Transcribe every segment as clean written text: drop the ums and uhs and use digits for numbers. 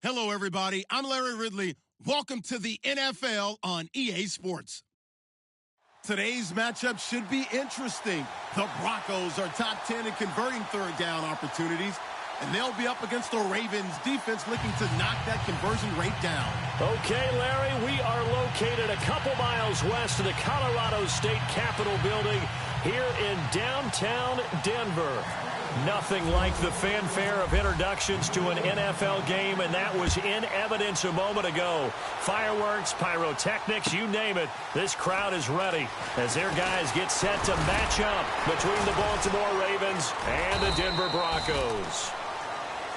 Hello, everybody. I'm Larry Ridley. Welcome to the NFL on EA Sports. Today's matchup should be interesting. The Broncos are top 10 in converting third down opportunities, and they'll be up against the Ravens defense looking to knock that conversion rate down. Okay, Larry, we are located a couple miles west of the Colorado State Capitol building here in downtown Denver. Nothing like the fanfare of introductions to an NFL game, and that was in evidence a moment ago. Fireworks, pyrotechnics, you name it. This crowd is ready as their guys get set to match up between the Baltimore Ravens and the Denver Broncos.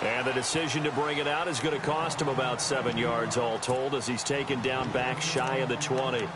And the decision to bring it out is going to cost him about 7 yards all told as he's taken down back shy of the 20.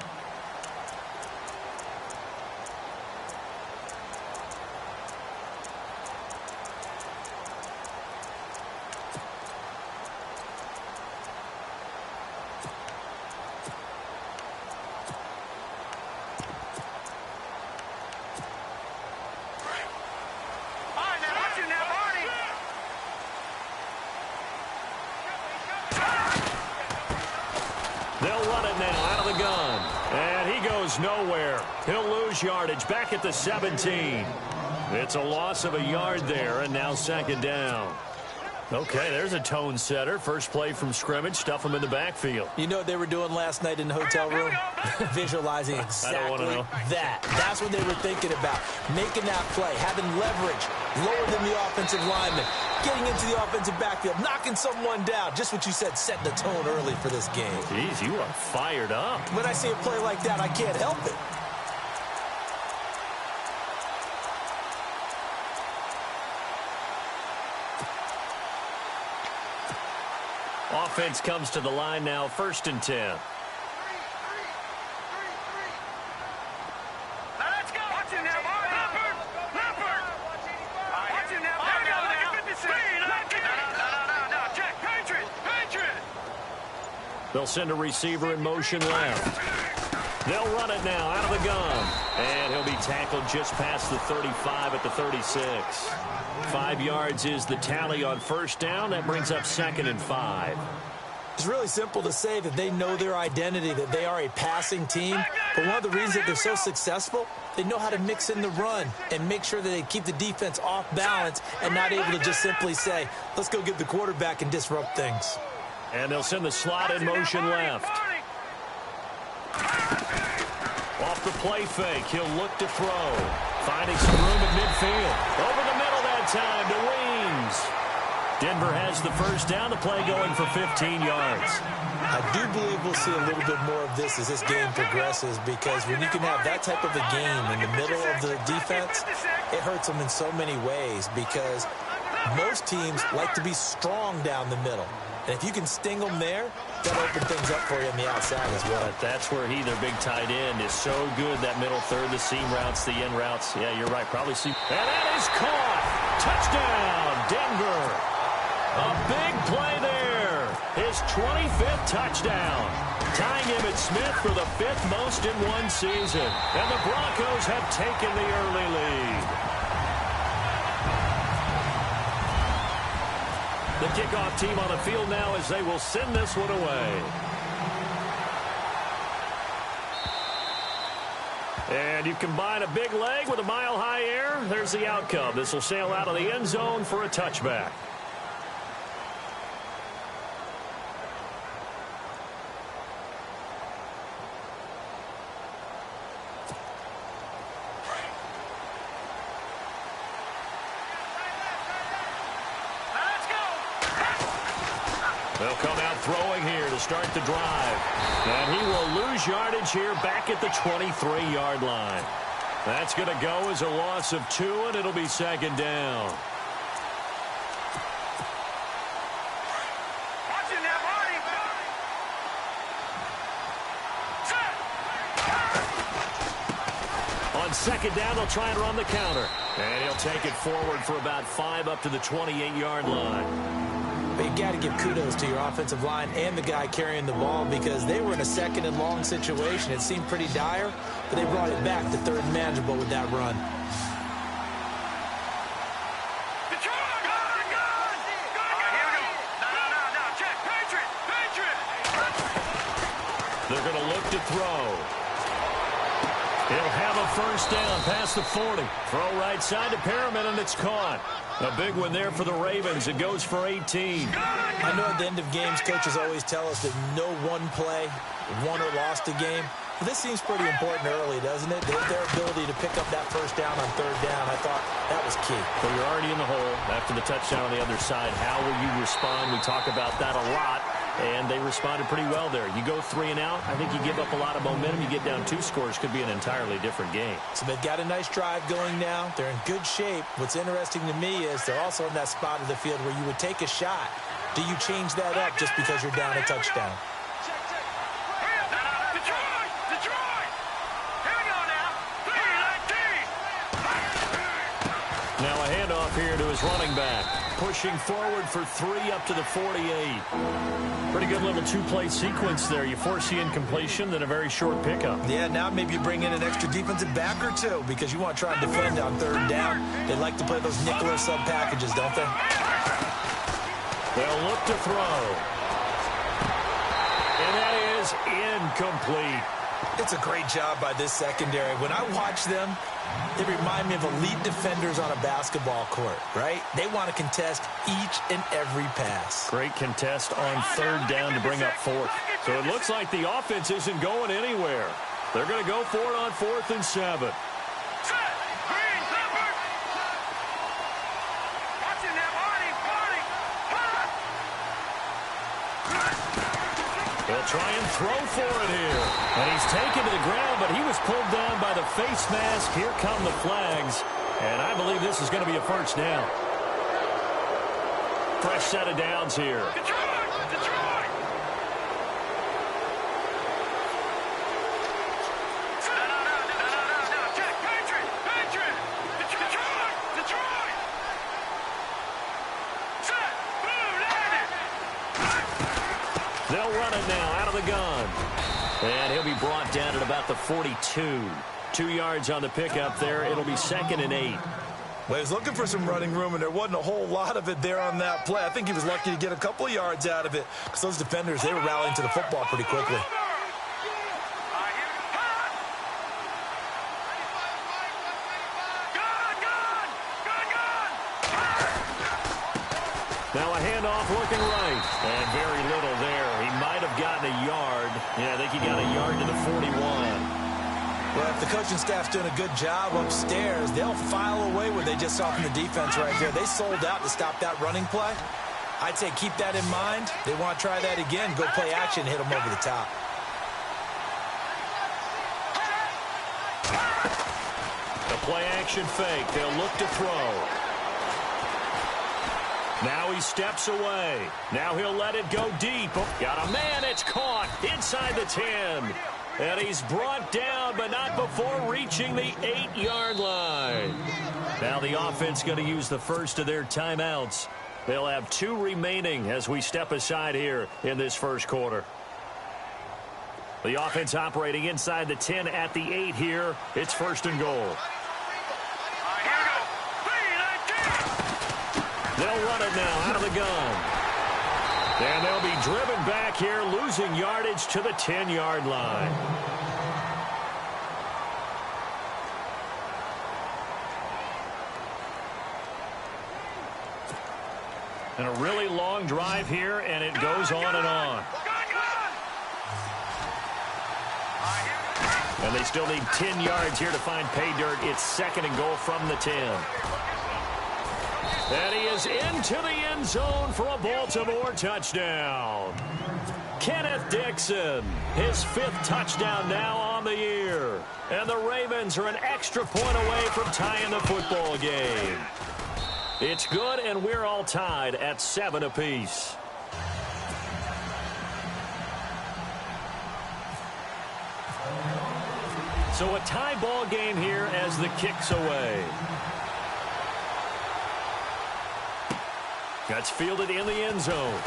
They'll run it now out of the gun. And he goes nowhere. He'll lose yardage back at the 17. It's a loss of a yard there, and now second down. Okay, there's a tone setter. First play from scrimmage, stuff him in the backfield. You know what they were doing last night in the hotel room? Visualizing exactly that. That's what they were thinking about. Making that play, having leverage, lower than the offensive lineman, getting into the offensive backfield, knocking someone down. Just what you said, setting the tone early for this game. Jeez, you are fired up. When I see a play like that, I can't help it. Offense comes to the line now, 1st and 10. Now let's go. Watch it now, Leopard. Watch it now. No. Check. Patriot. They'll send a receiver in motion left. They'll run it now out of the gun. And he'll be tackled just past the 35 at the 36. 5 yards is the tally on first down. That brings up 2nd and 5. It's really simple to say that they know their identity, that they are a passing team. But one of the reasons that they're so successful, they know how to mix in the run and make sure that they keep the defense off balance and not able to just simply say, let's go get the quarterback and disrupt things. And they'll send the slot in motion left. Off the play fake, he'll look to throw. Finding some room at midfield. Over the middle that time to Weems. Denver has the first down, the play going for 15 yards. I do believe we'll see a little bit more of this as this game progresses, because when you can have that type of a game in the middle of the defense, it hurts them in so many ways, because most teams like to be strong down the middle. And if you can sting them there, that'll open things up for you on the outside as well. But that's where their big tight end, is so good, that middle third, the seam routes, the in routes. Yeah, you're right, probably see. And that is caught. Touchdown, Denver. A big play there. His 25th touchdown. Tying Emmitt Smith for the 5th most in one season. And the Broncos have taken the early lead. The kickoff team on the field now as they will send this one away. And you combine a big leg with a mile-high air, there's the outcome. This will sail out of the end zone for a touchback. They'll come out throwing here to start the drive. And he will lose yardage here back at the 23-yard line. That's going to go as a loss of 2, and it'll be second down. On second down, they'll try and run the counter. And he'll take it forward for about 5 up to the 28-yard line. But you got to give kudos to your offensive line and the guy carrying the ball, because they were in a 2nd and long situation. It seemed pretty dire, but they brought it back to 3rd and manageable with that run. Check, throw. He'll have a first down past the 40. Throw right side to Perriman, and it's caught. A big one there for the Ravens. It goes for 18. I know at the end of games, coaches always tell us that no one play won or lost a game. But this seems pretty important early, doesn't it? Their ability to pick up that first down on third down, I thought that was key. Well, you're already in the hole after the touchdown on the other side. How will you respond? We talk about that a lot, and they responded pretty well there. You go 3 and out, I think you give up a lot of momentum. You get down 2 scores, could be an entirely different game. So they've got a nice drive going now. They're in good shape. What's interesting to me is they're also in that spot of the field where you would take a shot. Do you change that up just because you're down a touchdown? Now a handoff here to his running back. Pushing forward for 3 up to the 48. Pretty good little 2-play sequence there. You force the incompletion, then a very short pickup. Yeah, now maybe you bring in an extra defensive back or 2 because you want to try and defend on third down. They like to play those nickel or sub packages, don't they? They'll look to throw. And that is incomplete. It's a great job by this secondary. When I watch them, they remind me of elite defenders on a basketball court, right? They want to contest each and every pass. Great contest on third down to bring up 4th. So it looks like the offense isn't going anywhere. They're going to go for it on 4th and 7. They'll try and throw for it here. And he's taken to the ground, but he was pulled down by the face mask. Here come the flags. And I believe this is going to be a first down. Fresh set of downs here. They'll run it now out of the gun. And he'll be brought down at about the 42. 2 yards on the pickup there. It'll be 2nd and 8. Well, he was looking for some running room, and there wasn't a whole lot of it there on that play. I think he was lucky to get a couple of yards out of it because those defenders, they were rallying to the football pretty quickly. Now a handoff looking right. And very little there. He might have gotten a yard. Yeah, I think he got a yard to the 41. Well, if the coaching staff's doing a good job upstairs, they'll file away what they just saw from the defense right there. They sold out to stop that running play. I'd say keep that in mind. They want to try that again. Go play action, hit them over the top. The play action fake. They'll look to throw. Now he steps away. Now he'll let it go deep. Oh, got a man. It's caught inside the 10. And he's brought down, but not before reaching the 8-yard line. Now the offense going to use the first of their timeouts. They'll have 2 remaining as we step aside here in this first quarter. The offense operating inside the 10 at the 8 here. It's 1st and goal. They'll run it now out of the gun. And they'll be driven back here, losing yardage to the 10-yard line. And a really long drive here, and it goes on and on. And they still need 10 yards here to find pay dirt. It's 2nd and goal from the 10. And he is into the end zone for a Baltimore touchdown. Kenneth Dixon, his 5th touchdown now on the year. And the Ravens are an extra point away from tying the football game. It's good, and we're all tied at 7 apiece. So a tie ball game here as the kick's away. That's fielded in the end zone.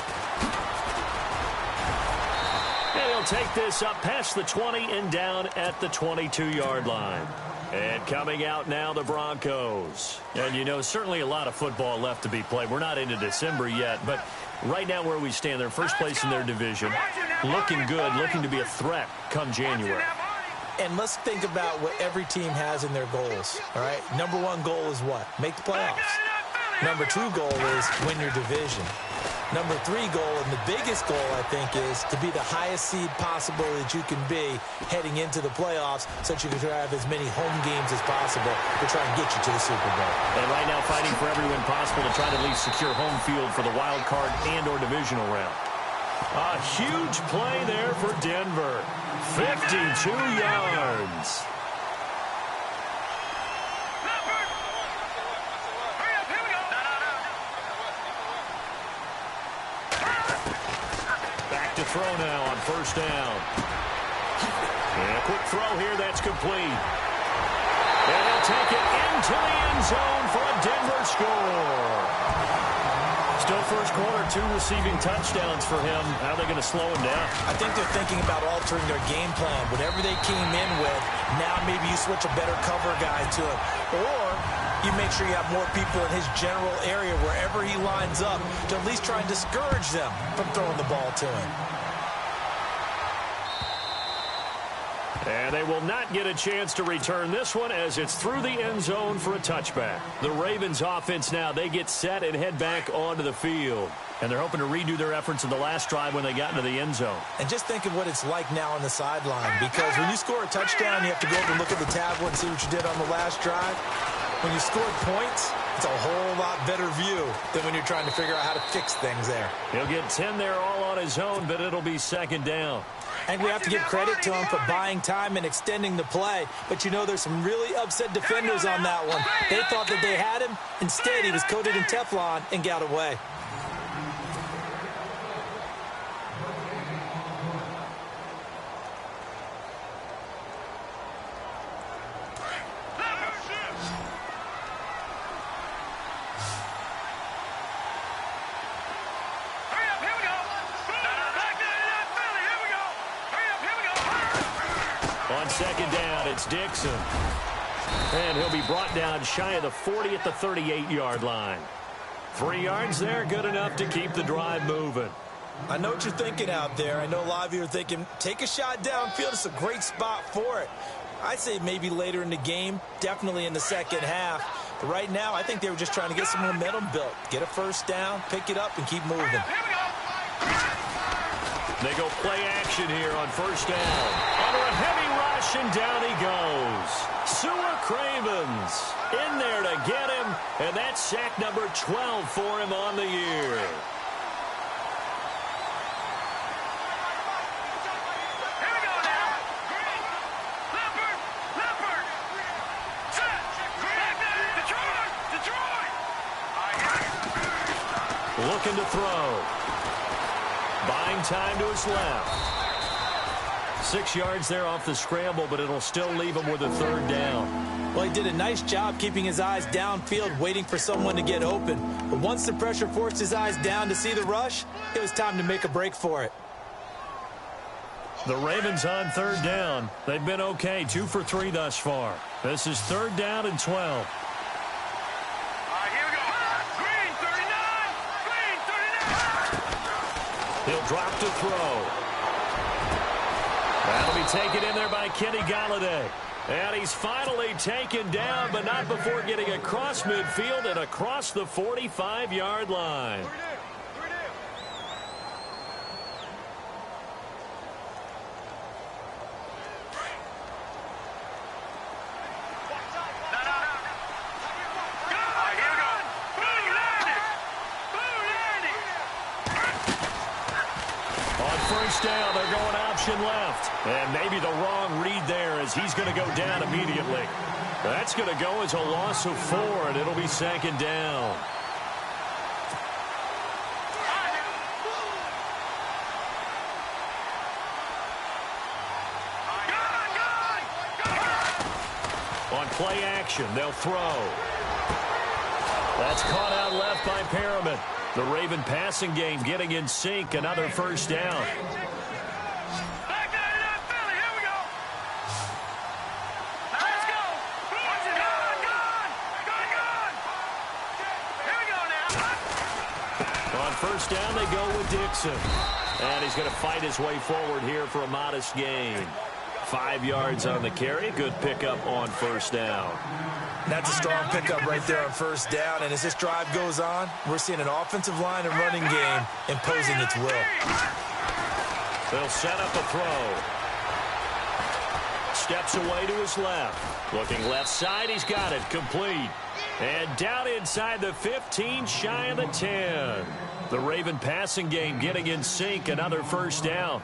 And he'll take this up past the 20 and down at the 22-yard line. And coming out now, the Broncos. And, you know, certainly a lot of football left to be played. We're not into December yet, but right now where we stand, they're first place in their division. Looking good, looking to be a threat come January. And let's think about what every team has in their goals, all right? Number one goal is what? Make the playoffs. Number two goal is win your division. Number three goal, and the biggest goal, I think, is to be the highest seed possible that you can be heading into the playoffs so that you can have as many home games as possible to try and get you to the Super Bowl. And right now fighting for every win possible to try to at least secure home field for the wild card and or divisional round. A huge play there for Denver. 52 yards. Back to throw now on first down. And a quick throw here, that's complete. And he'll take it into the end zone for a Denver score. Still first quarter, 2 receiving touchdowns for him. How are they going to slow him down? I think they're thinking about altering their game plan. Whatever they came in with, now maybe you switch a better cover guy to him. Or you make sure you have more people in his general area wherever he lines up to at least try and discourage them from throwing the ball to him. And they will not get a chance to return this one as it's through the end zone for a touchback. The Ravens offense now, they get set and head back onto the field. And they're hoping to redo their efforts in the last drive when they got into the end zone. And just think of what it's like now on the sideline, because when you score a touchdown, you have to go over and look at the tablet and see what you did on the last drive. When you scored points, it's a whole lot better view than when you're trying to figure out how to fix things there. He'll get 10 there all on his own, but it'll be second down. And we have to give credit to him for buying time and extending the play. But, you know, there's some really upset defenders on that one. They thought that they had him. Instead, he was coated in Teflon and got away. Second down, it's Dixon. And he'll be brought down shy of the 40 at the 38-yard line. 3 yards there, good enough to keep the drive moving. I know what you're thinking out there. I know a lot of you are thinking, take a shot downfield. It's a great spot for it. I'd say maybe later in the game, definitely in the second half. But right now, I think they were just trying to get some momentum built. Get a first down, pick it up, and keep moving. They go play action here on first down. Under a heavy rush, and down he goes. Sewer Cravens in there to get him, and that's sack number 12 for him on the year. Looking to throw. Buying time to his left. 6 yards there off the scramble, but it'll still leave him with a third down. Well, he did a nice job keeping his eyes downfield, waiting for someone to get open. But once the pressure forced his eyes down to see the rush, it was time to make a break for it. The Ravens on third down. They've been okay, 2 for 3 thus far. This is third down and 12. He'll drop to throw. That'll be taken in there by Kenny Galladay. And he's finally taken down, but not before getting across midfield and across the 45-yard line. Down, they're going option left. And maybe the wrong read there as he's going to go down immediately. That's going to go as a loss of 4, and it'll be second down. On play action, they'll throw. That's caught out left by Perriman. The Raven passing game getting in sync. Another first down. On first down, they go with Dixon. And he's going to fight his way forward here for a modest gain. 5 yards on the carry. Good pickup on first down. That's a strong pickup right there on first down. And as this drive goes on, we're seeing an offensive line and running game imposing its will. They'll set up a throw. Steps away to his left. Looking left side, he's got it. Complete. And down inside the 15, shy of the 10. The Raven passing game getting in sync. Another first down.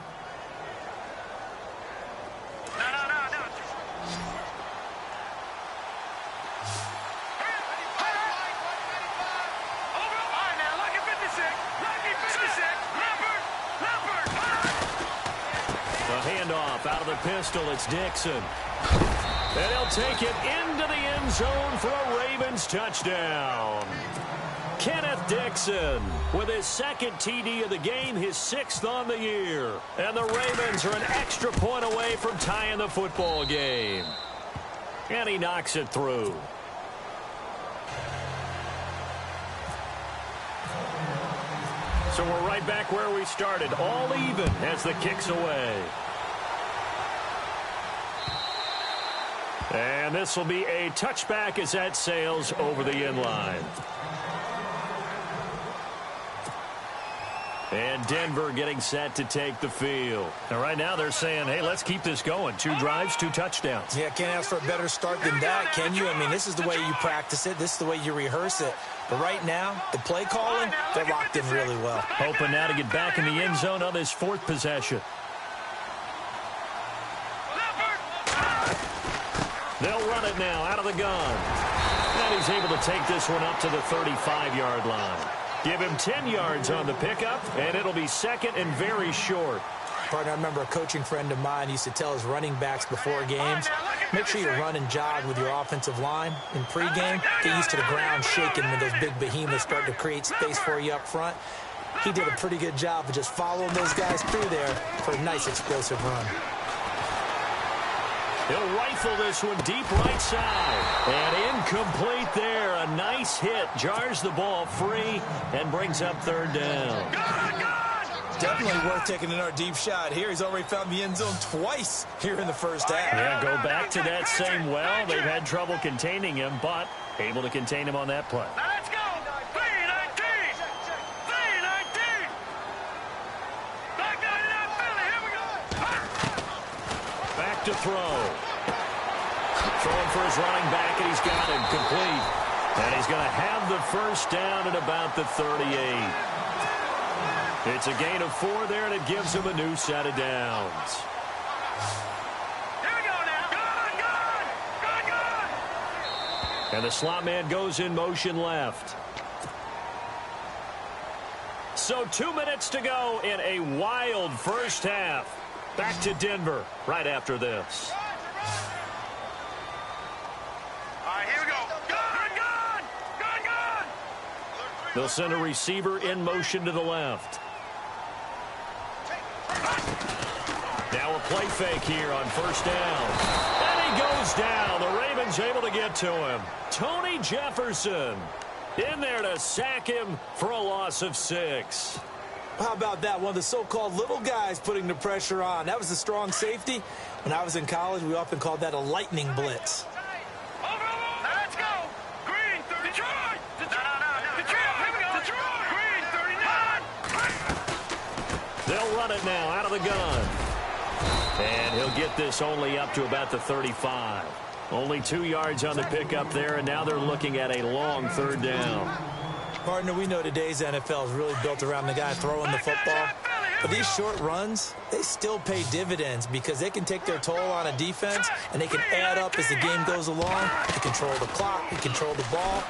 Out of the pistol, it's Dixon. And he'll take it into the end zone for a Ravens touchdown. Kenneth Dixon with his second TD of the game, his 6th on the year. And the Ravens are an extra point away from tying the football game. And he knocks it through. So we're right back where we started, all even as the kick's away. And this will be a touchback as that sails over the end line. And Denver getting set to take the field. And right now they're saying, hey, let's keep this going. 2 drives, 2 touchdowns. Yeah, can't ask for a better start than that, can you? I mean, this is the way you practice it. This is the way you rehearse it. But right now, the play calling, they're locked in really well. Hoping now to get back in the end zone on this 4th possession. They'll run it now out of the gun. And he's able to take this one up to the 35-yard line. Give him 10 yards on the pickup, and it'll be second and very short. Partner, I remember a coaching friend of mine used to tell his running backs before games, make sure you run and jog with your offensive line. In pregame, get used to the ground shaking when those big behemoths start to create space for you up front. He did a pretty good job of just following those guys through there for a nice explosive run. He'll rifle this one deep right side. And incomplete there. A nice hit. Jars the ball free and brings up 3rd down. Definitely worth taking another deep shot here. He's already found the end zone twice here in the first half. Yeah, go back to that same well. They've had trouble containing him, but able to contain him on that play. Now let's go. 3-19. 3-19. Back down to that Philly. Here we go. Back to throw. Throwing for his running back, and he's got him complete. And he's going to have the first down at about the 38. It's a gain of 4 there, and it gives him a new set of downs. Here we go now. Good. And the slot man goes in motion left. So 2 minutes to go in a wild first half. Back to Denver right after this. They'll send a receiver in motion to the left. Now a play fake here on first down. And he goes down. The Ravens able to get to him. Tony Jefferson in there to sack him for a loss of 6. How about that? One of the so-called little guys putting the pressure on. That was a strong safety. When I was in college, we often called that a lightning blitz. Let's go. Green, Detroit. They'll run it now out of the gun. And he'll get this only up to about the 35. Only 2 yards on the pickup there, and now they're looking at a long 3rd down. Partner, we know today's NFL is really built around the guy throwing the football. But these short runs, they still pay dividends because they can take their toll on a defense, and they can add up as the game goes along. You control the clock, you control the ball,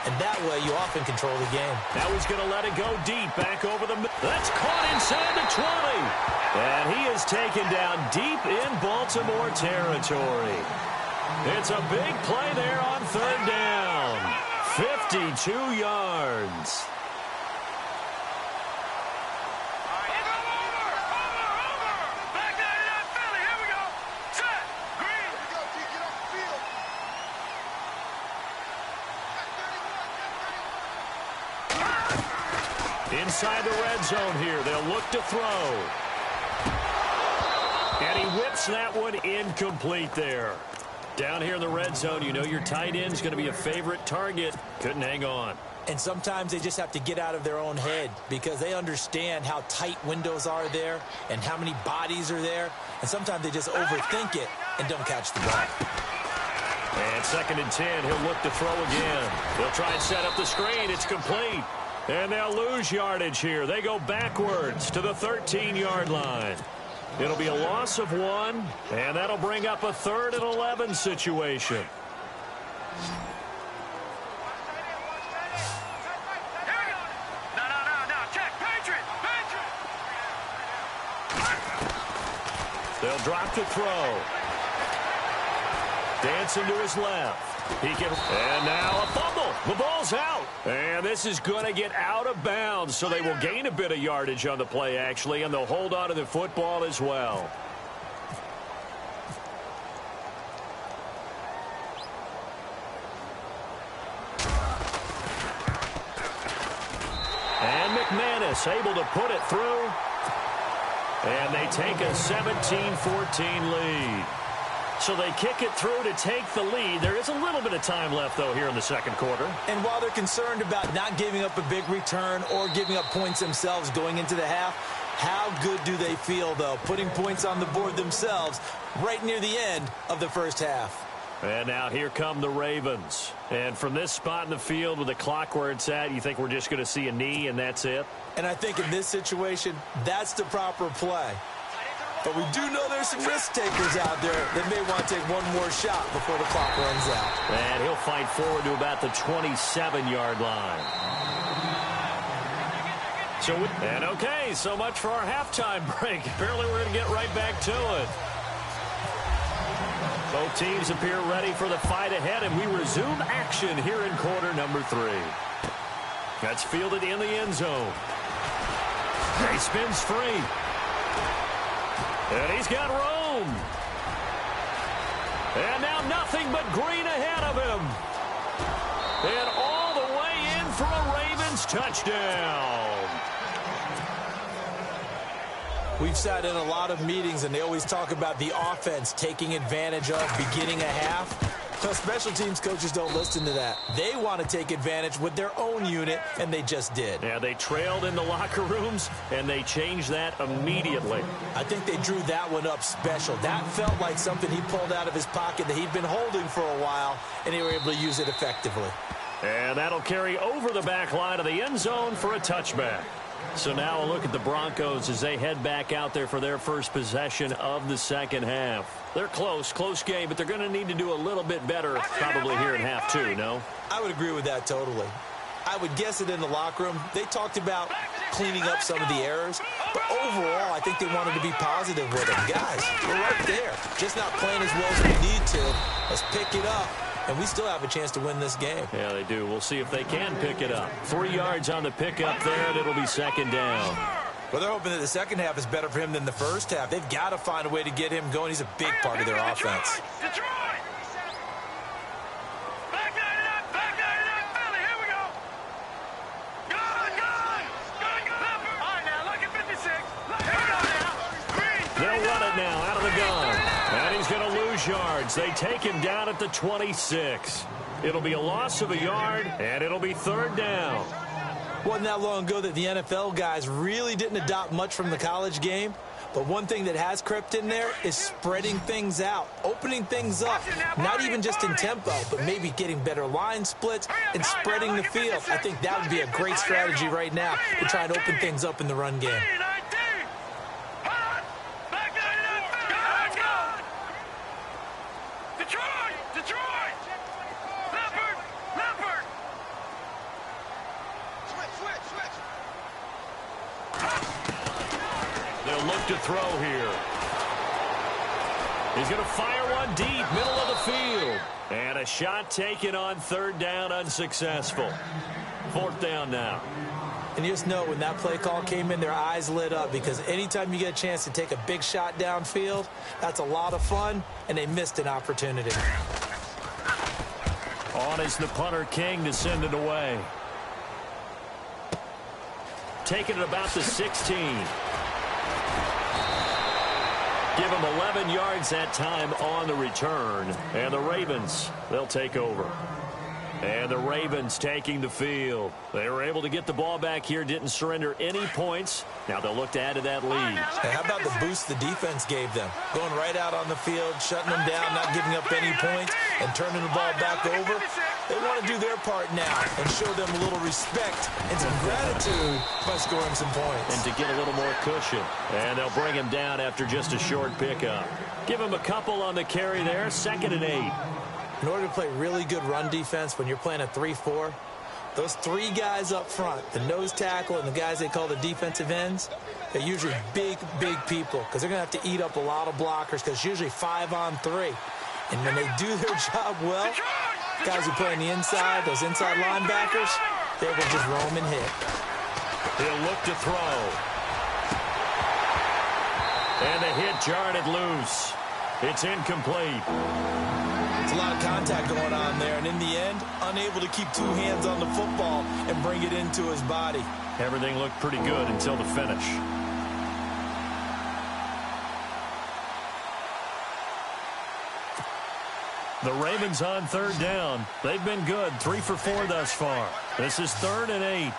and that way you often control the game. Now he's going to let it go deep, back over the middle. That's caught inside the 20. And he is taken down deep in Baltimore territory. It's a big play there on 3rd down. 52 yards. Inside the red zone here. They'll look to throw. And he whips that one incomplete there. Down here in the red zone, you know your tight end is going to be a favorite target. Couldn't hang on. And sometimes they just have to get out of their own head because they understand how tight windows are there and how many bodies are there. And sometimes they just overthink it and don't catch the ball. And 2nd and 10, he'll look to throw again. They'll try and set up the screen. It's complete. And they'll lose yardage here. They go backwards to the 13-yard line. It'll be a loss of 1, and that'll bring up a 3rd and 11 situation. They'll drop to throw. Dancing to his left. And now a fumble. The ball's out. And this is going to get out of bounds, so they will gain a bit of yardage on the play, actually, and they'll hold on to the football as well. And McManus able to put it through. And they take a 17-14 lead. So they kick it through to take the lead. There is a little bit of time left, though, here in the 2nd quarter. And while they're concerned about not giving up a big return or giving up points themselves going into the half, how good do they feel, though, putting points on the board themselves right near the end of the first half? And now here come the Ravens. And from this spot in the field with the clock where it's at, you think we're just going to see a knee and that's it? And I think in this situation, that's the proper play. But we do know there's some risk takers out there that may want to take one more shot before the clock runs out. And he'll fight forward to about the 27-yard line. Okay, so much for our halftime break. Apparently we're going to get right back to it. Both teams appear ready for the fight ahead, and we resume action here in quarter number 3. That's fielded in the end zone. He spins free. And he's got room. And now nothing but green ahead of him. And all the way in for a Ravens touchdown. We've sat in a lot of meetings, and they always talk about the offense taking advantage of beginning a half. So special teams coaches don't listen to that. They want to take advantage with their own unit, and they just did. Yeah, they trailed in the locker rooms, and they changed that immediately. I think they drew that one up special. That felt like something he pulled out of his pocket that he'd been holding for a while, and they were able to use it effectively. And that'll carry over the back line of the end zone for a touchback. So now a look at the Broncos as they head back out there for their first possession of the second half. They're close game, but they're going to need to do a little bit better probably here in half 2, no? I would agree with that totally. I would guess it in the locker room. They talked about cleaning up some of the errors, but overall, I think they wanted to be positive with them. Guys, we're right there. Just not playing as well as we need to. Let's pick it up. And we still have a chance to win this game. Yeah, they do. We'll see if they can pick it up. 3 yards on the pickup there, and it'll be 2nd down. Well, they're hoping that the second half is better for him than the first half. They've got to find a way to get him going. He's a big part of their offense. Detroit! Back nine it up, Philly, here we go. Good. All right, now, look at 56. Here we go now. They'll run it now out of the gun. And he's going to lose yards. They take him down at the 26. It'll be a loss of a yard, and it'll be 3rd down. Wasn't that long ago that the NFL guys really didn't adopt much from the college game. But one thing that has crept in there is spreading things out, opening things up, not even just in tempo, but maybe getting better line splits and spreading the field. I think that would be a great strategy right now to try and open things up in the run game. They'll look to throw here. He's going to fire one deep, middle of the field. And a shot taken on 3rd down, unsuccessful. 4th down now. And you just know when that play call came in, their eyes lit up because anytime you get a chance to take a big shot downfield, that's a lot of fun, and they missed an opportunity. On is the punter King to send it away. taken at about the 16. Give them 11 yards that time on the return. And the Ravens, they'll take over. And the Ravens taking the field. They were able to get the ball back here, didn't surrender any points. Now they'll look to add to that lead. Hey, how about the boost the defense gave them? Going right out on the field, shutting them down, not giving up any points, and turning the ball back over. They want to do their part now and show them a little respect and some gratitude by scoring some points. And to get a little more cushion. And they'll bring him down after just a short pickup. Give him a couple on the carry there, 2nd and 8. In order to play really good run defense when you're playing a 3-4, those 3 guys up front, the nose tackle and the guys they call the defensive ends, they're usually big, big people because they're going to have to eat up a lot of blockers because it's usually 5-on-3. And when they do their job well, guys who play on the inside, those inside linebackers, they will just roam and hit. He'll look to throw. And the hit jarred it loose. It's incomplete. It's a lot of contact going on there, and in the end, unable to keep 2 hands on the football and bring it into his body. Everything looked pretty good until the finish. The Ravens on 3rd down. They've been good, 3 for 4 thus far. This is 3rd and 8.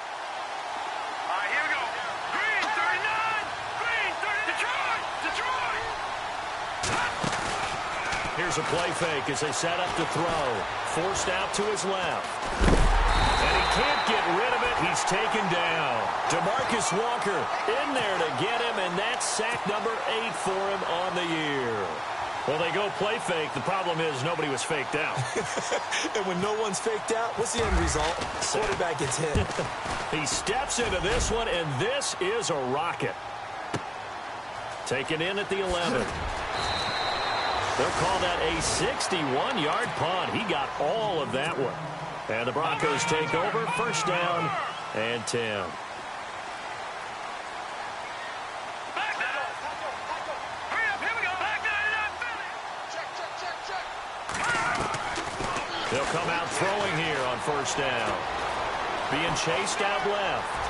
Here's a play fake as they set up to throw. Forced out to his left. And he can't get rid of it. He's taken down. DeMarcus Walker in there to get him, and that's sack number 8 for him on the year. Well, they go play fake. The problem is nobody was faked out. And when no one's faked out, what's the end result? Quarterback gets hit. He steps into this one, and this is a rocket. Taken in at the 11. They'll call that a 61-yard punt. He got all of that one. And the Broncos take over, 1st down and 10. They'll come out throwing here on 1st down. Being chased out left.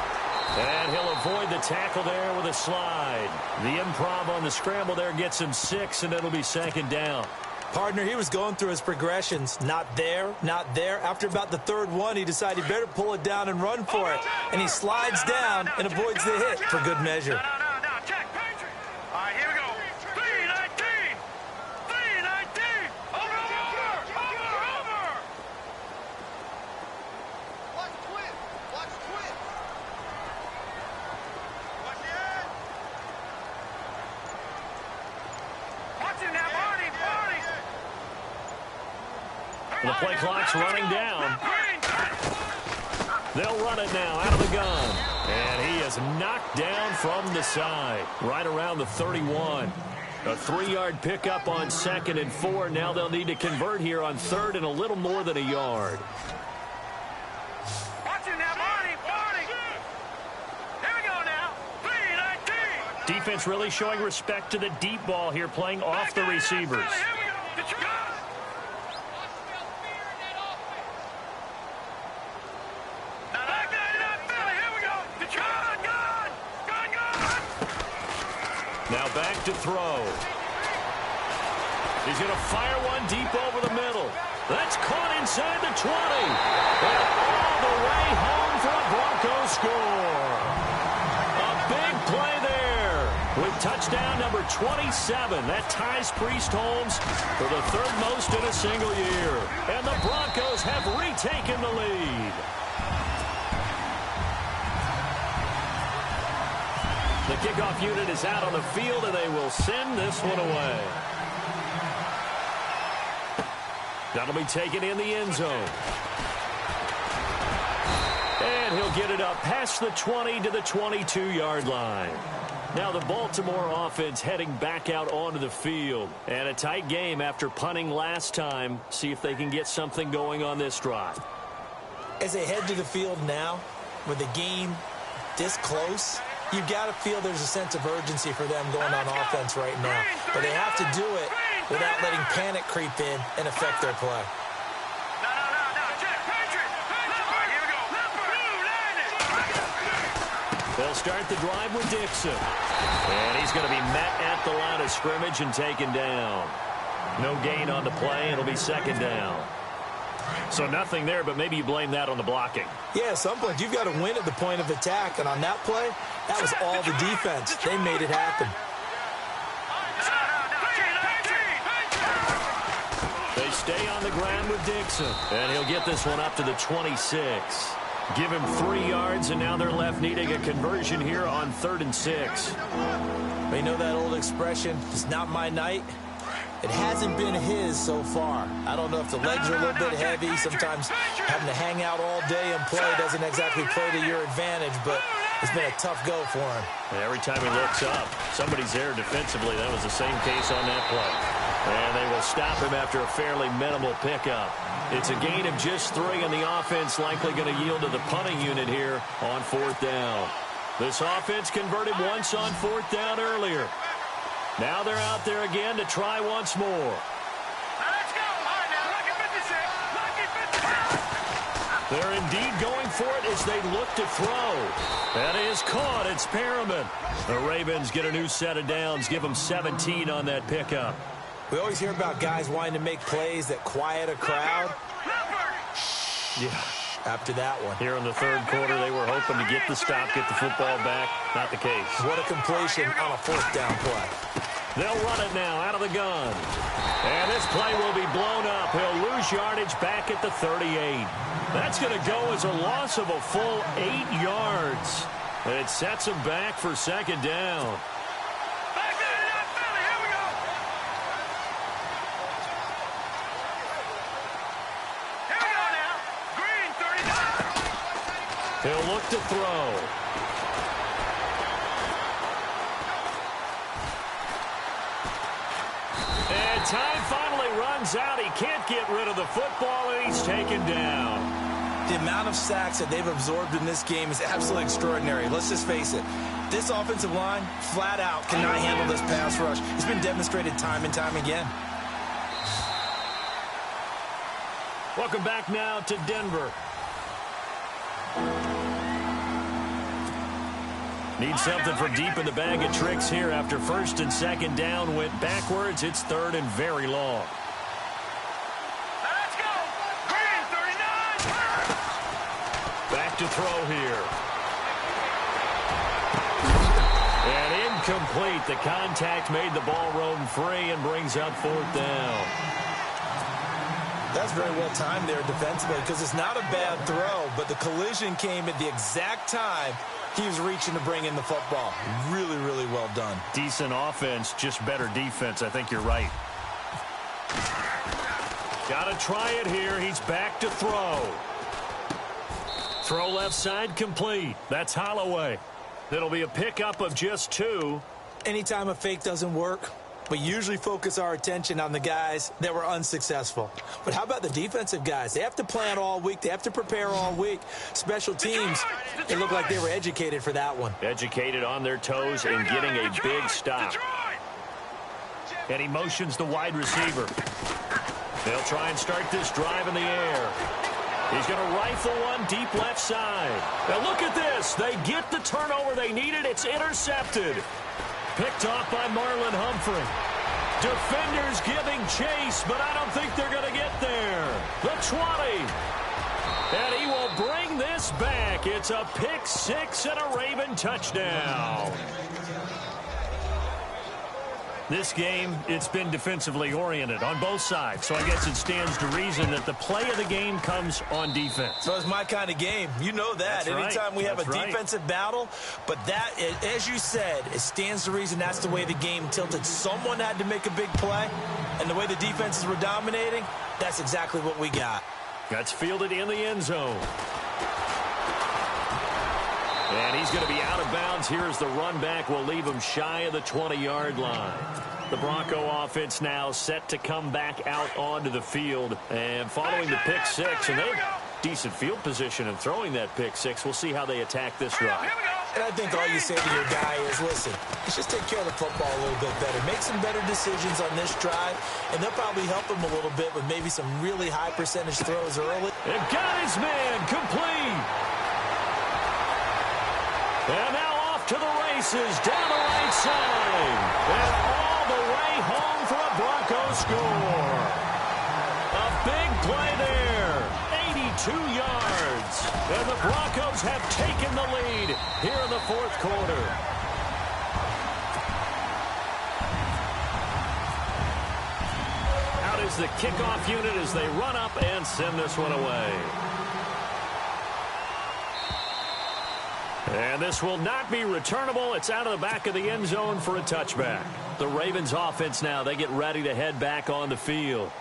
And he'll avoid the tackle there with a slide. The improv on the scramble there gets him 6, and it'll be 2nd down. Partner, he was going through his progressions. Not there, not there. After about the 3rd one, he decided he better pull it down and run for it. And he slides down and avoids the hit for good measure. The play clock's running down. They'll run it now out of the gun. And he is knocked down from the side, right around the 31. A 3-yard pickup on 2nd and 4. Now they'll need to convert here on 3rd and a little more than a yard. Defense really showing respect to the deep ball here, playing off the receivers. Now back to throw. He's going to fire one deep over the middle. That's caught inside the 20. And all the way home for a Broncos score. A big play there with touchdown number 27. That ties Priest Holmes for the 3rd most in a single year. And the Broncos have retaken the lead. The kickoff unit is out on the field, and they will send this one away. That'll be taken in the end zone. And he'll get it up past the 20 to the 22-yard line. Now the Baltimore offense heading back out onto the field. And a tight game after punting last time. See if they can get something going on this drive. As they head to the field now, with the game this close, you've got to feel there's a sense of urgency for them going on offense right now. But they have to do it without letting panic creep in and affect their play. They'll start the drive with Dixon. And he's going to be met at the line of scrimmage and taken down. No gain on the play. It'll be second down. So nothing there, but maybe you blame that on the blocking. Yeah, at some point you've got to win at the point of attack. And on that play, that was all the defense. They made it happen. They stay on the ground with Dixon. And he'll get this one up to the 26. Give him 3 yards, and now they're left needing a conversion here on 3rd and 6. You know that old expression, it's not my night? It hasn't been his so far. I don't know if the legs are a little bit heavy. Sometimes having to hang out all day and play doesn't exactly play to your advantage, but it's been a tough go for him. And every time he looks up, somebody's there defensively. That was the same case on that play. And they will stop him after a fairly minimal pickup. It's a gain of just 3, and the offense likely going to yield to the punting unit here on 4th down. This offense converted once on 4th down earlier. Now they're out there again to try once more. Now let's go. All right, now, lucky 56. Lucky 56. They're indeed going for it as they look to throw. That is caught. It's Perriman. The Ravens get a new set of downs. Give them 17 on that pickup. We always hear about guys wanting to make plays that quiet a crowd. Yeah. After that one. Here in the 3rd quarter, they were hoping to get the stop, get the football back. Not the case. What a completion on a 4th down play. They'll run it now out of the gun. And this play will be blown up. He'll lose yardage back at the 38. That's going to go as a loss of a full 8 yards. And it sets him back for 2nd down. He'll look to throw. And time finally runs out. He can't get rid of the football, and he's taken down. The amount of sacks that they've absorbed in this game is absolutely extraordinary. Let's just face it. This offensive line, flat out, cannot handle this pass rush. It's been demonstrated time and time again. Welcome back now to Denver. Need something from deep in the bag of tricks here after 1st and 2nd down went backwards. It's 3rd and very long. Let's go. Green 39. Back to throw here. And incomplete. The contact made the ball roam free and brings up 4th down. That's very well timed there defensively because it's not a bad throw, but the collision came at the exact time he was reaching to bring in the football. Really, really well done. Decent offense, just better defense. I think you're right. Got to try it here. He's back to throw. Throw left side complete. That's Holloway. It'll be a pickup of just 2. Anytime a fake doesn't work, we usually focus our attention on the guys that were unsuccessful. But how about the defensive guys? They have to plan all week. They have to prepare all week. Special teams, it looked like they were educated for that one. Educated on their toes and getting a big stop. And he motions the wide receiver. They'll try and start this drive in the air. He's going to rifle one deep left side. Now look at this. They get the turnover they needed. It's intercepted. Picked off by Marlon Humphrey. Defenders giving chase, but I don't think they're going to get there. The 20. And he will bring this back. It's a pick 6 and a Raven touchdown. This game, it's been defensively oriented on both sides, so I guess it stands to reason that the play of the game comes on defense. So it's my kind of game. You know that. That's Anytime right. we have That's a right. defensive battle, but that, as you said, it stands to reason that's the way the game tilted. Someone had to make a big play, and the way the defenses were dominating, that's exactly what we got. That's fielded in the end zone. And he's going to be out of bounds. Here's the run back. Will leave him shy of the 20-yard line. The Bronco offense now set to come back out onto the field. And following the pick 6, and they have decent field position in throwing that pick 6. We'll see how they attack this drive. And I think all you say to your guy is, listen, let's just take care of the football a little bit better. Make some better decisions on this drive, and they'll probably help him a little bit with maybe some really high percentage throws early. And got his man complete. And now races down the right side. And all the way home for a Broncos score. A big play there. 82 yards. And the Broncos have taken the lead here in the fourth quarter. Out is the kickoff unit as they run up and send this one away. And this will not be returnable. It's out of the back of the end zone for a touchback. The Ravens offense now, they get ready to head back on the field.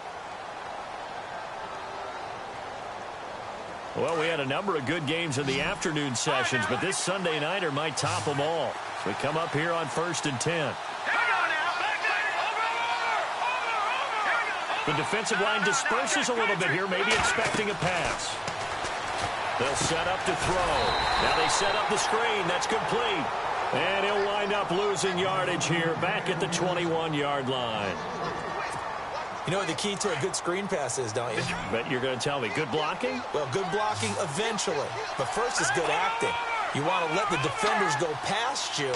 Well, we had a number of good games in the afternoon sessions, but this Sunday nighter might top them all. So we come up here on 1st and 10. The defensive line disperses a little bit here, maybe expecting a pass. They'll set up to throw. Now they set up the screen. That's complete. And he'll wind up losing yardage here back at the 21-yard line. You know what the key to a good screen pass is, don't you? Bet you're going to tell me. Good blocking? Well, good blocking eventually. But first is good acting. You want to let the defenders go past you,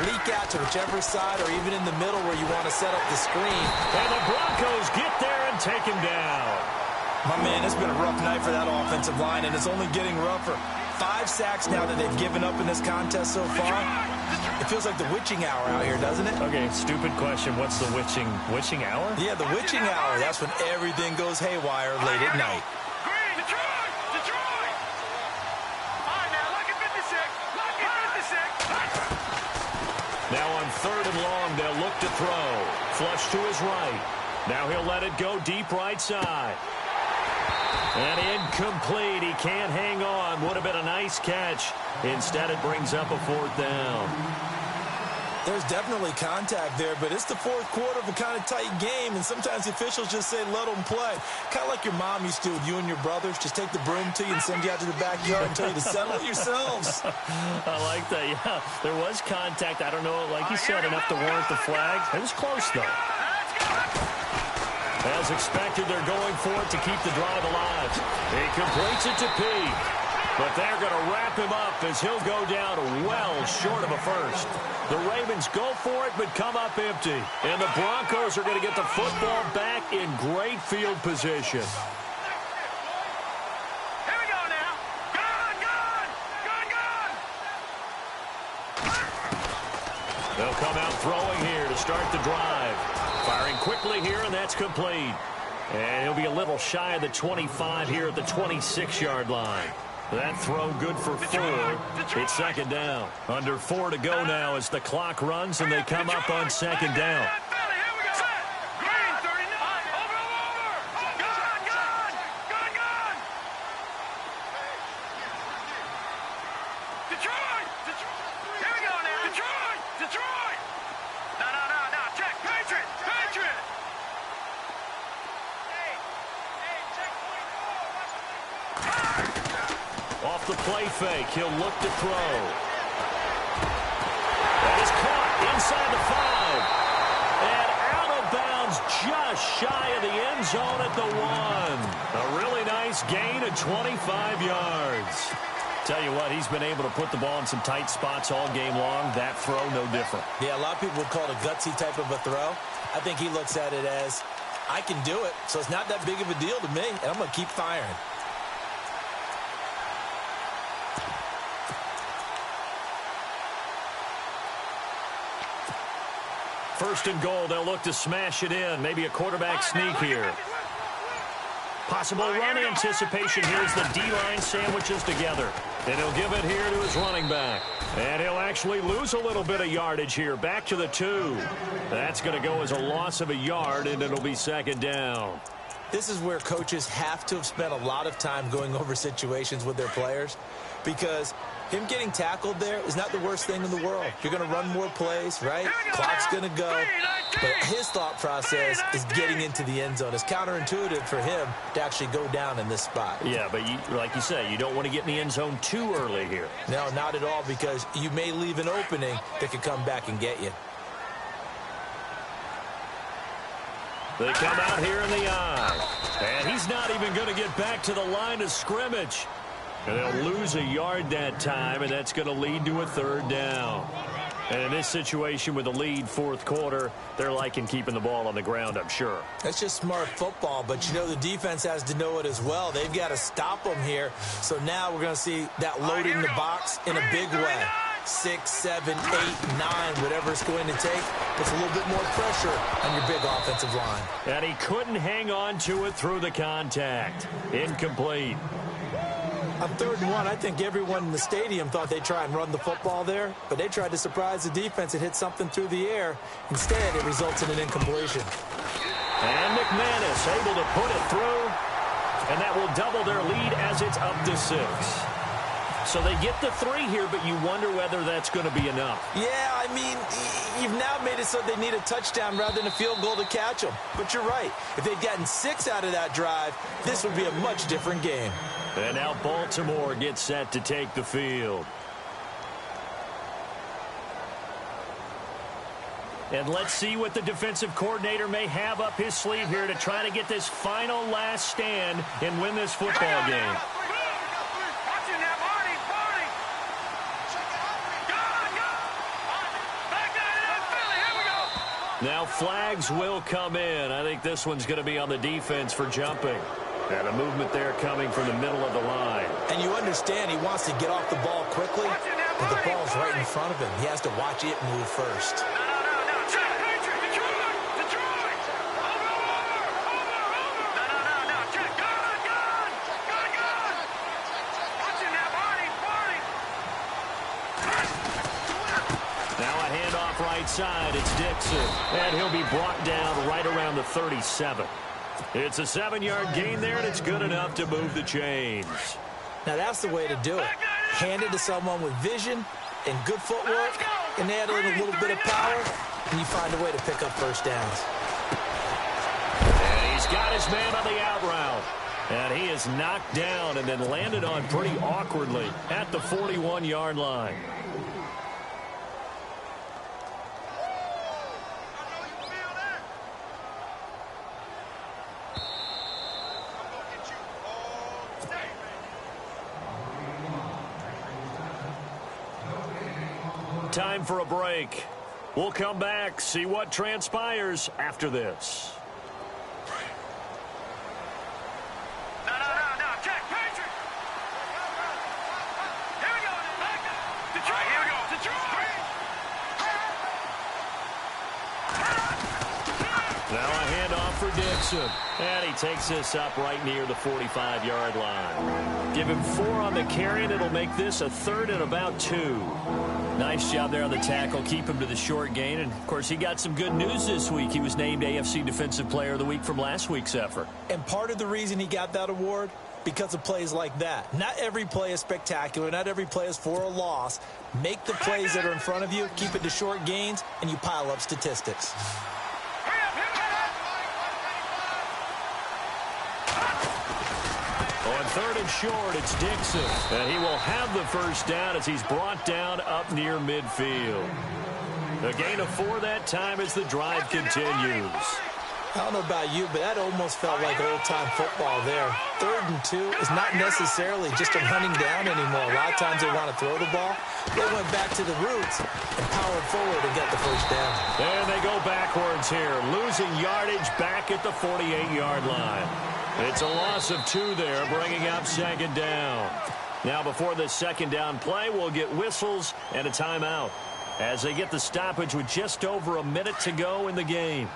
leak out to whichever side or even in the middle where you want to set up the screen. And the Broncos get there and take him down. My man, it's been a rough night for that offensive line, and it's only getting rougher. 5 sacks now that they've given up in this contest so far. It feels like the witching hour out here, doesn't it? Okay, stupid question. What's the witching hour? Yeah, the witching hour. That's when everything goes haywire late at night. Green, Detroit! All right, now, look at 56. Look at 56. Now on 3rd and long, they'll look to throw. Flush to his right. Now he'll let it go deep right side. And incomplete. He can't hang on. Would have been a nice catch. Instead, it brings up a 4th down. There's definitely contact there, but it's the fourth quarter of a kind of tight game, and sometimes the officials just say, let them play. Kind of like your mom used to with you and your brothers. Just take the broom to you and send you out to the backyard and tell you to settle it yourselves. I like that. Yeah, there was contact. I don't know, like you said, enough to warrant the flag. It was close, though. As expected, they're going for it to keep the drive alive. He completes it to P. But they're going to wrap him up as he'll go down well short of a first. The Ravens go for it but come up empty. And the Broncos are going to get the football back in great field position. Here we go now. Gun! They'll come out throwing here to start the drive. Firing quickly here, and that's complete. And he'll be a little shy of the 25 here at the 26-yard line. That throw good for 4. It's 2nd down. Under 4 to go now as the clock runs, and they come up on 2nd down. Green, 39. Over. Gun! Detroit! Here we go now. Detroit! No. Check. Patriot! Off the play fake, he'll look to throw. That is caught inside the 5. And out of bounds just shy of the end zone at the 1. A really nice gain of 25 yards. Tell you what, he's been able to put the ball in some tight spots all game long. That throw, no different. Yeah, a lot of people would call it a gutsy type of a throw. I think he looks at it as, I can do it, so it's not that big of a deal to me, and I'm going to keep firing. First and goal, they'll look to smash it in. Maybe a quarterback sneak here. Possible run anticipation here as the D-line sandwiches together. And he'll give it here to his running back. And he'll actually lose a little bit of yardage here. Back to the 2. That's going to go as a loss of a yard, and it'll be 2nd down. This is where coaches have to have spent a lot of time going over situations with their players, because him getting tackled there is not the worst thing in the world. You're going to run more plays, right? Clock's going to go. But his thought process is getting into the end zone. It's counterintuitive for him to actually go down in this spot. Yeah, but like you say, you don't want to get in the end zone too early here. No, not at all, because you may leave an opening that could come back and get you. They come out here in the eye. And he's not even going to get back to the line of scrimmage. And they'll lose a yard that time, and that's going to lead to a 3rd down. And in this situation with the lead fourth quarter, they're liking keeping the ball on the ground, I'm sure. That's just smart football, but you know the defense has to know it as well. They've got to stop them here. So now we're going to see that loading the box in a big way. 6, 7, 8, 9, whatever it's going to take. Puts a little bit more pressure on your big offensive line. And he couldn't hang on to it through the contact. Incomplete. On 3rd and 1, I think everyone in the stadium thought they'd try and run the football there, but they tried to surprise the defense and hit something through the air. Instead, it results in an incompletion. And McManus able to put it through, and that will double their lead as it's up to 6. So they get the 3 here, but you wonder whether that's going to be enough. Yeah, I mean, you've now made it so they need a touchdown rather than a field goal to catch them. But you're right. If they'd gotten 6 out of that drive, this would be a much different game. And now Baltimore gets set to take the field. And let's see what the defensive coordinator may have up his sleeve here to try to get this final last stand and win this football game. Now flags will come in. I think this one's going to be on the defense for jumping. And a movement there coming from the middle of the line. And you understand he wants to get off the ball quickly, but the ball's right in front of him. He has to watch it move first. Now a handoff right side. It's Dixon. And he'll be brought down right around the 37. It's a 7-yard gain there, and it's good enough to move the chains. Now that's the way to do it. Hand it to someone with vision and good footwork, and add in a little bit of power, and you find a way to pick up first downs. And he's got his man on the out route. And he is knocked down and then landed on pretty awkwardly at the 41-yard line. Time for a break. We'll come back, see what transpires after this. No. Check. Patrick. Here we go. Detroit. Here we go. Detroit. Now a handoff for Dixon. And he takes this up right near the 45-yard line. Give him 4 on the carry, and it'll make this a 3rd and about 2. Nice job there on the tackle. Keep him to the short gain. And, of course, he got some good news this week. He was named AFC Defensive Player of the Week from last week's effort. And part of the reason he got that award, because of plays like that. Not every play is spectacular. Not every play is for a loss. Make the plays that are in front of you, keep it to short gains, and you pile up statistics. On 3rd and short, it's Dixon. And he will have the first down as he's brought down up near midfield. A gain of 4 that time as the drive continues. I don't know about you, but that almost felt like old-time football there. 3rd and 2 is not necessarily just a running down anymore. A lot of times they want to throw the ball. They went back to the roots and powered forward and got the first down. And they go backwards here, losing yardage back at the 48-yard line. It's a loss of 2 there, bringing up 2nd down. Now before this 2nd down play, we'll get whistles and a timeout as they get the stoppage with just over a minute to go in the game.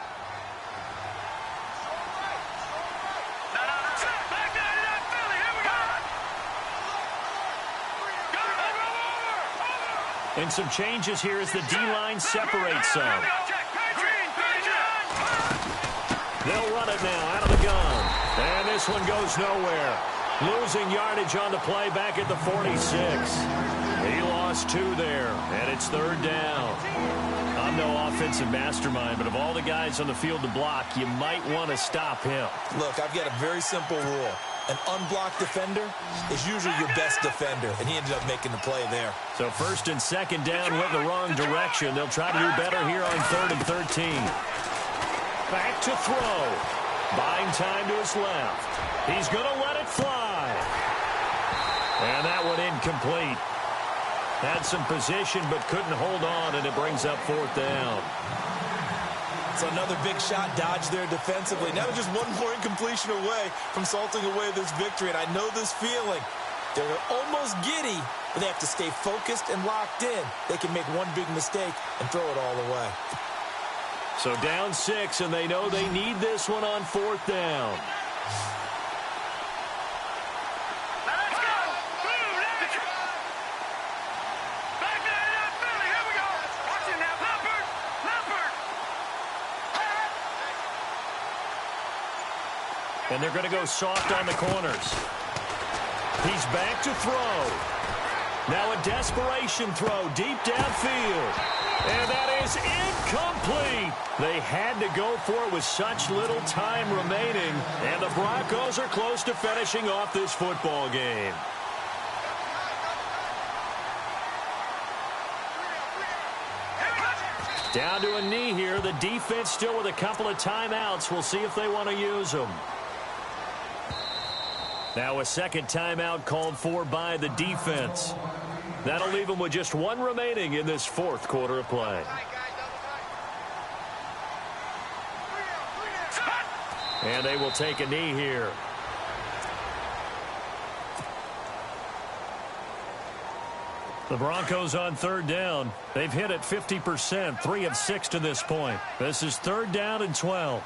And some changes here as the D-line separates some. They'll run it now out of the gun. And this one goes nowhere. Losing yardage on the play back at the 46. He lost 2 there, and it's 3rd down. I'm no offensive mastermind, but of all the guys on the field to block, you might want to stop him. Look, I've got a very simple rule. An unblocked defender is usually your best defender, and he ended up making the play there. So 1st and 2nd down went the wrong direction. They'll try to do better here on 3rd and 13. Back to throw. Buying time to his left. He's going to let it fly. And that one incomplete. Had some position but couldn't hold on, and it brings up 4th down. So another big shot dodged there defensively. Now just one more incompletion away from salting away this victory, and I know this feeling. They're almost giddy, but they have to stay focused and locked in. They can make one big mistake and throw it all away. So down 6, and they know they need this one on 4th down. Let's go. Back there in Philly. Here we go. Watch it now. Leopard. And they're going to go soft on the corners. He's back to throw. Now a desperation throw deep downfield. And that is incomplete. They had to go for it with such little time remaining. And the Broncos are close to finishing off this football game. Down to a knee here. The defense still with a couple of timeouts. We'll see if they want to use them. Now a second timeout called for by the defense. That'll leave them with just one remaining in this 4th quarter of play. And they will take a knee here. The Broncos on 3rd down. They've hit it 50%, 3 of 6 to this point. This is 3rd down and 12.